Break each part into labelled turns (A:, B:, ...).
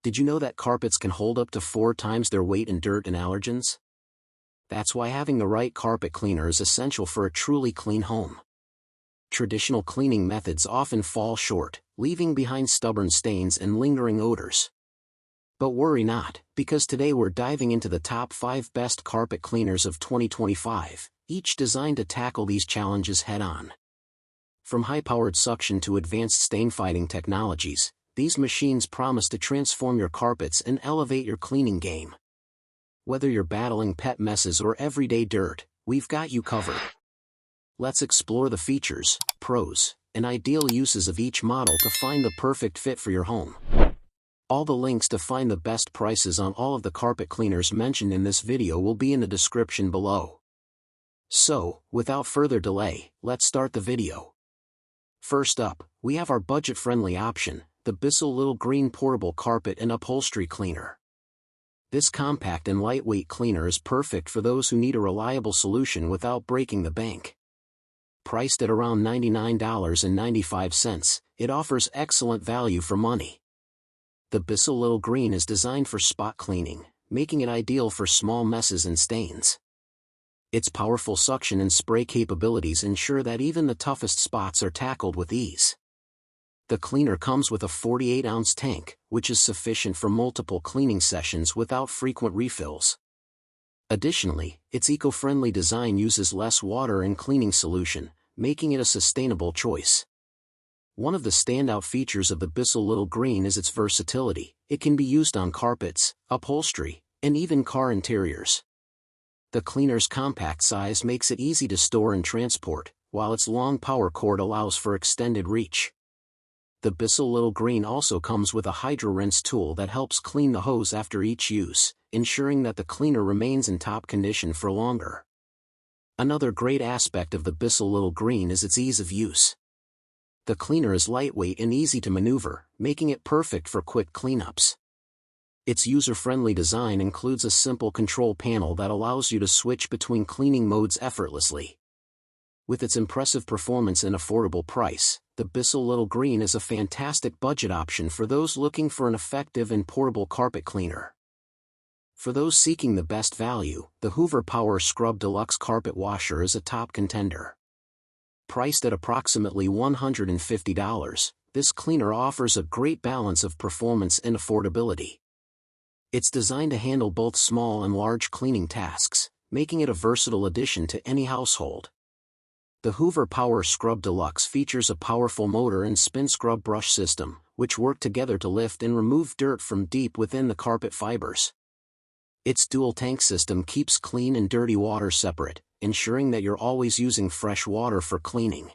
A: Did you know that carpets can hold up to 4 times their weight in dirt and allergens? That's why having the right carpet cleaner is essential for a truly clean home. Traditional cleaning methods often fall short, leaving behind stubborn stains and lingering odors. But worry not, because today we're diving into the top 5 best carpet cleaners of 2025, each designed to tackle these challenges head-on. From high-powered suction to advanced stain-fighting technologies, these machines promise to transform your carpets and elevate your cleaning game. Whether you're battling pet messes or everyday dirt, we've got you covered. Let's explore the features, pros, and ideal uses of each model to find the perfect fit for your home. All the links to find the best prices on all of the carpet cleaners mentioned in this video will be in the description below. So, without further delay, let's start the video. First up, we have our budget-friendly option, the Bissell Little Green Portable Carpet and Upholstery Cleaner. This compact and lightweight cleaner is perfect for those who need a reliable solution without breaking the bank. Priced at around $99.95, it offers excellent value for money. The Bissell Little Green is designed for spot cleaning, making it ideal for small messes and stains. Its powerful suction and spray capabilities ensure that even the toughest spots are tackled with ease. The cleaner comes with a 48-ounce tank, which is sufficient for multiple cleaning sessions without frequent refills. Additionally, its eco-friendly design uses less water in cleaning solution, making it a sustainable choice. One of the standout features of the Bissell Little Green is its versatility. It can be used on carpets, upholstery, and even car interiors. The cleaner's compact size makes it easy to store and transport, while its long power cord allows for extended reach. The Bissell Little Green also comes with a hydro-rinse tool that helps clean the hose after each use, ensuring that the cleaner remains in top condition for longer. Another great aspect of the Bissell Little Green is its ease of use. The cleaner is lightweight and easy to maneuver, making it perfect for quick cleanups. Its user-friendly design includes a simple control panel that allows you to switch between cleaning modes effortlessly. With its impressive performance and affordable price, the Bissell Little Green is a fantastic budget option for those looking for an effective and portable carpet cleaner. For those seeking the best value, the Hoover Power Scrub Deluxe Carpet Washer is a top contender. Priced at approximately $150, this cleaner offers a great balance of performance and affordability. It's designed to handle both small and large cleaning tasks, making it a versatile addition to any household. The Hoover Power Scrub Deluxe features a powerful motor and spin scrub brush system, which work together to lift and remove dirt from deep within the carpet fibers. Its dual tank system keeps clean and dirty water separate, ensuring that you're always using fresh water for cleaning.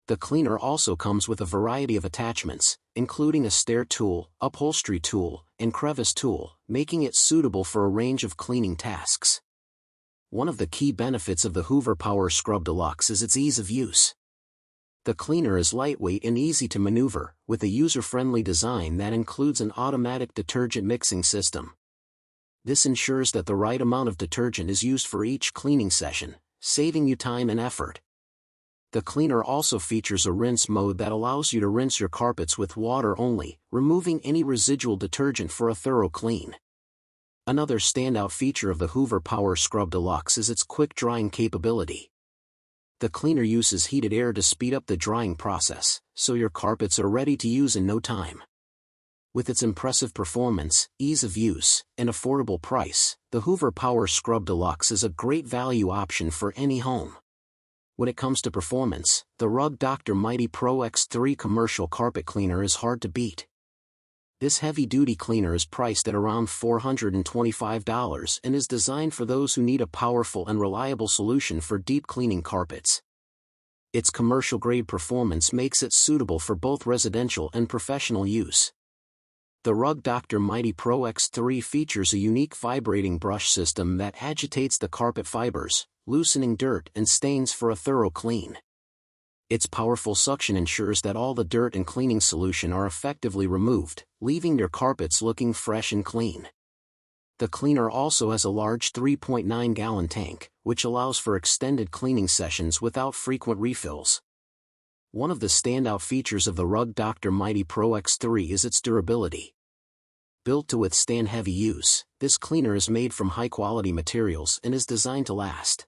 A: The cleaner also comes with a variety of attachments, including a stair tool, upholstery tool, and crevice tool, making it suitable for a range of cleaning tasks. One of the key benefits of the Hoover Power Scrub Deluxe is its ease of use. The cleaner is lightweight and easy to maneuver, with a user-friendly design that includes an automatic detergent mixing system. This ensures that the right amount of detergent is used for each cleaning session, saving you time and effort. The cleaner also features a rinse mode that allows you to rinse your carpets with water only, removing any residual detergent for a thorough clean. Another standout feature of the Hoover Power Scrub Deluxe is its quick drying capability. The cleaner uses heated air to speed up the drying process, so your carpets are ready to use in no time. With its impressive performance, ease of use, and affordable price, the Hoover Power Scrub Deluxe is a great value option for any home. When it comes to performance, the Rug Dr. Mighty Pro X3 commercial carpet cleaner is hard to beat. This heavy-duty cleaner is priced at around $425 and is designed for those who need a powerful and reliable solution for deep cleaning carpets. Its commercial-grade performance makes it suitable for both residential and professional use. The Rug Dr. Mighty Pro X3 features a unique vibrating brush system that agitates the carpet fibers, loosening dirt and stains for a thorough clean. Its powerful suction ensures that all the dirt and cleaning solution are effectively removed, leaving your carpets looking fresh and clean. The cleaner also has a large 3.9-gallon tank, which allows for extended cleaning sessions without frequent refills. One of the standout features of the Rug Dr. Mighty Pro X3 is its durability. Built to withstand heavy use, this cleaner is made from high-quality materials and is designed to last.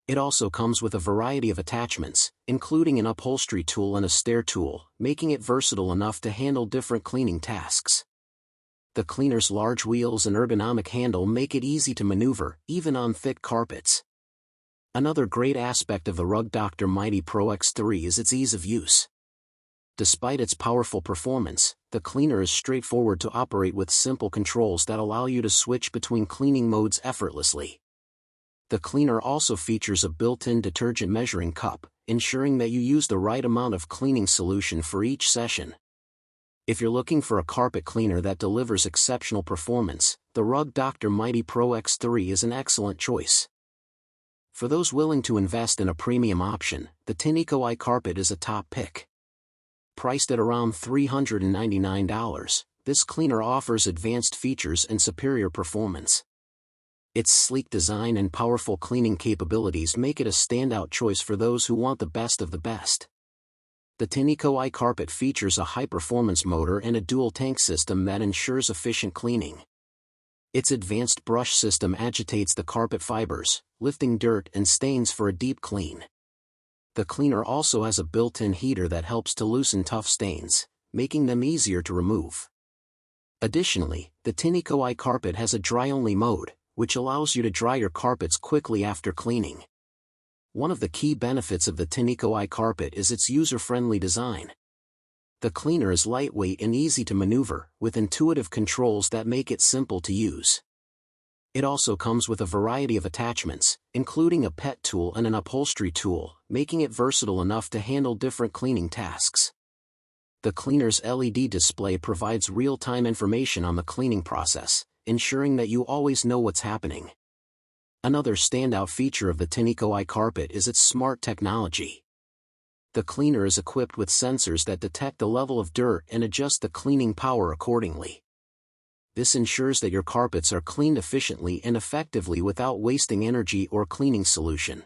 A: It also comes with a variety of attachments, including an upholstery tool and a stair tool, making it versatile enough to handle different cleaning tasks. The cleaner's large wheels and ergonomic handle make it easy to maneuver, even on thick carpets. Another great aspect of the Rug Doctor Mighty Pro X3 is its ease of use. Despite its powerful performance, the cleaner is straightforward to operate with simple controls that allow you to switch between cleaning modes effortlessly. The cleaner also features a built-in detergent measuring cup, ensuring that you use the right amount of cleaning solution for each session. If you're looking for a carpet cleaner that delivers exceptional performance, the Rug Doctor Mighty Pro X3 is an excellent choice. For those willing to invest in a premium option, the Tineco iCarpet is a top pick. Priced at around $399, this cleaner offers advanced features and superior performance. Its sleek design and powerful cleaning capabilities make it a standout choice for those who want the best of the best. The Tineco iCarpet features a high-performance motor and a dual-tank system that ensures efficient cleaning. Its advanced brush system agitates the carpet fibers, lifting dirt and stains for a deep clean. The cleaner also has a built-in heater that helps to loosen tough stains, making them easier to remove. Additionally, the Tineco iCarpet has a dry-only mode, which allows you to dry your carpets quickly after cleaning. One of the key benefits of the Tineco iCarpet is its user-friendly design. The cleaner is lightweight and easy to maneuver, with intuitive controls that make it simple to use. It also comes with a variety of attachments, including a pet tool and an upholstery tool, making it versatile enough to handle different cleaning tasks. The cleaner's LED display provides real-time information on the cleaning process, ensuring that you always know what's happening. Another standout feature of the Tineco iCarpet is its smart technology. The cleaner is equipped with sensors that detect the level of dirt and adjust the cleaning power accordingly. This ensures that your carpets are cleaned efficiently and effectively without wasting energy or cleaning solution.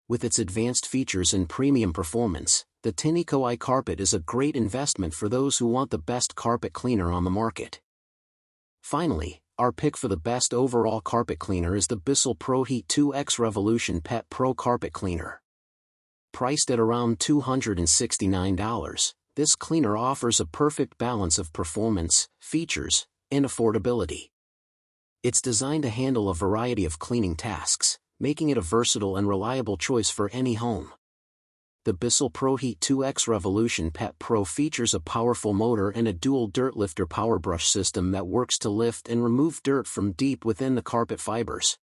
A: With its advanced features and premium performance, the Tineco iCarpet is a great investment for those who want the best carpet cleaner on the market. Finally, our pick for the best overall carpet cleaner is the Bissell ProHeat 2X Revolution Pet Pro Carpet Cleaner. Priced at around $269, this cleaner offers a perfect balance of performance, features, and affordability. It's designed to handle a variety of cleaning tasks, making it a versatile and reliable choice for any home. The Bissell ProHeat 2X Revolution Pet Pro features a powerful motor and a dual dirt lifter power brush system that works to lift and remove dirt from deep within the carpet fibers.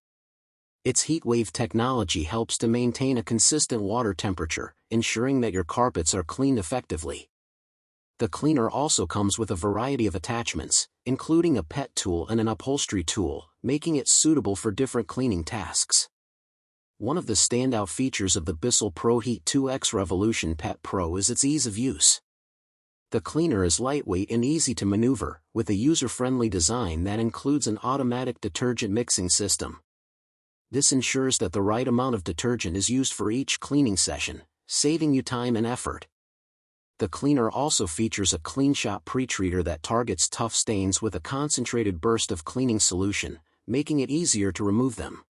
A: Its heat wave technology helps to maintain a consistent water temperature, ensuring that your carpets are cleaned effectively. The cleaner also comes with a variety of attachments, including a pet tool and an upholstery tool, making it suitable for different cleaning tasks. One of the standout features of the Bissell ProHeat 2X Revolution Pet Pro is its ease of use. The cleaner is lightweight and easy to maneuver, with a user-friendly design that includes an automatic detergent mixing system. This ensures that the right amount of detergent is used for each cleaning session, saving you time and effort. The cleaner also features a clean shot pre-treater that targets tough stains with a concentrated burst of cleaning solution, making it easier to remove them.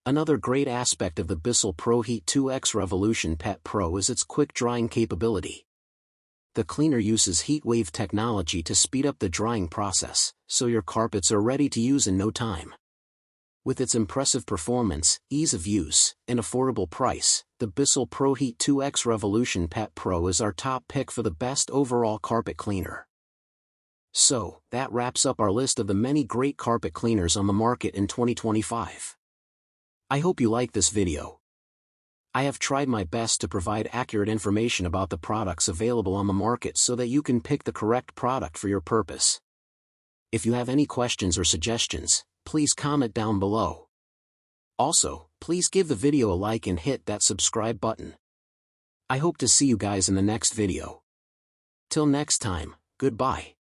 A: Another great aspect of the Bissell ProHeat 2X Revolution Pet Pro is its quick drying capability. The cleaner uses heat wave technology to speed up the drying process, so your carpets are ready to use in no time. With its impressive performance, ease of use, and affordable price, the Bissell ProHeat 2X Revolution Pet Pro is our top pick for the best overall carpet cleaner. So, that wraps up our list of the many great carpet cleaners on the market in 2025. I hope you like this video. I have tried my best to provide accurate information about the products available on the market so that you can pick the correct product for your purpose. If you have any questions or suggestions, please comment down below. Also, please give the video a like and hit that subscribe button. I hope to see you guys in the next video. Till next time, goodbye.